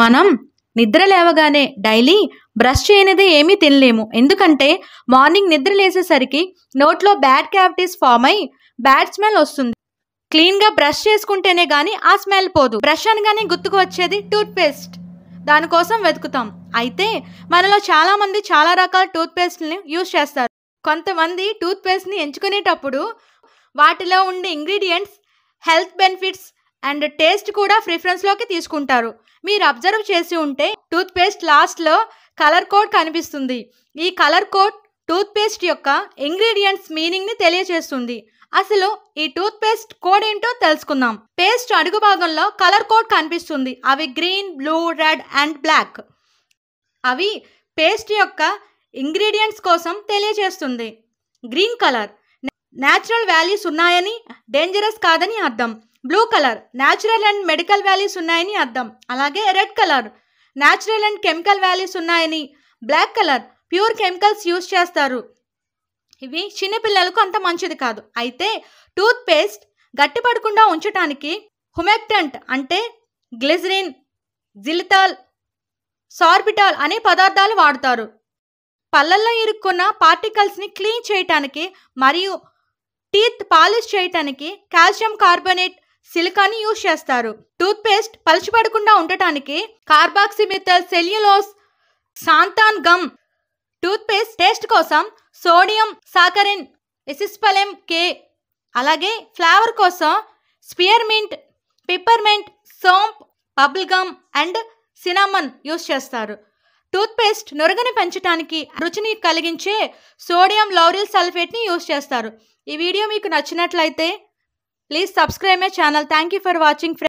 మనం నిద్ర లేవగానే డైలీ బ్రష్ చేయనిదే ఏమీ తినలేము. ఎందుకంటే మార్నింగ్ నిద్ర లేసేసరికి నోట్లో బ్యాడ్ క్యావిటీస్ ఫామ్ అయ్యి బ్యాడ్ స్మెల్ వస్తుంది. క్లీన్గా బ్రష్ చేసుకుంటేనే కానీ ఆ స్మెల్ పోదు. బ్రష్ అనగానే గుర్తుకు వచ్చేది టూత్పేస్ట్. దానికోసం వెతుకుతాం. అయితే మనలో చాలామంది చాలా రకాల టూత్పేస్ట్ని యూజ్ చేస్తారు. కొంతమంది టూత్పేస్ట్ని ఎంచుకునేటప్పుడు వాటిలో ఉండే ingredients, health benefits and taste కూడా ప్రిఫరెన్స్లోకి తీసుకుంటారు. మీరు అబ్జర్వ్ చేసి ఉంటే టూత్పేస్ట్ లాస్ట్లో కలర్ కోడ్ కనిపిస్తుంది. ఈ కలర్ కోడ్ టూత్పేస్ట్ యొక్క ఇంగ్రీడియంట్స్ మీనింగ్ని తెలియజేస్తుంది. అసలు ఈ టూత్పేస్ట్ కోడ్ ఏంటో తెలుసుకుందాం. పేస్ట్ అడుగు భాగంలో కలర్ కోడ్ కనిపిస్తుంది. అవి green, blue, red and black. అవి పేస్ట్ యొక్క ఇంగ్రీడియంట్స్ కోసం తెలియజేస్తుంది. గ్రీన్ కలర్ న్యాచురల్ వాల్యూస్ ఉన్నాయని, డేంజరస్ కాదని అర్థం. Blue colour natural and medical values ఉన్నాయని అర్థం. అలాగే red colour natural and chemical values ఉన్నాయని. Black colour pure chemicals use చేస్తారు. ఇవి చిన్నపిల్లలకు అంత మంచిది కాదు. అయితే టూత్పేస్ట్ గట్టిపడకుండా ఉంచడానికి హుమెక్టెంట్ అంటే గ్లిజరిన్, జిలితాల్, సార్బిటాల్ అనే పదార్థాలు వాడతారు. పళ్ళల్లో ఇరుక్కున్న పార్టికల్స్ని క్లీన్ చేయటానికి మరియు టీత్ పాలిష్ చేయటానికి కాల్షియం కార్బోనేట్, సిలికాని యూజ్ చేస్తారు. టూత్పేస్ట్ పలుచబడకుండా ఉండటానికి carboxymethyl cellulose, xanthan gum. Toothpaste taste కోసం సోడియం సాకరిన్, ఎసిస్పలెమ్ కే. అలాగే ఫ్లేవర్ కోసం స్పియర్మింట్, పిప్పర్మెంట్, సోంప్, bubble gum and cinnamon use చేస్తారు. టూత్పేస్ట్ నురగని పెంచడానికి, రుచిని కలిగించే సోడియం లౌరిల్ సల్ఫేట్ని యూజ్ చేస్తారు. ఈ వీడియో మీకు నచ్చినట్లయితే please subscribe my channel. Thank you for watching.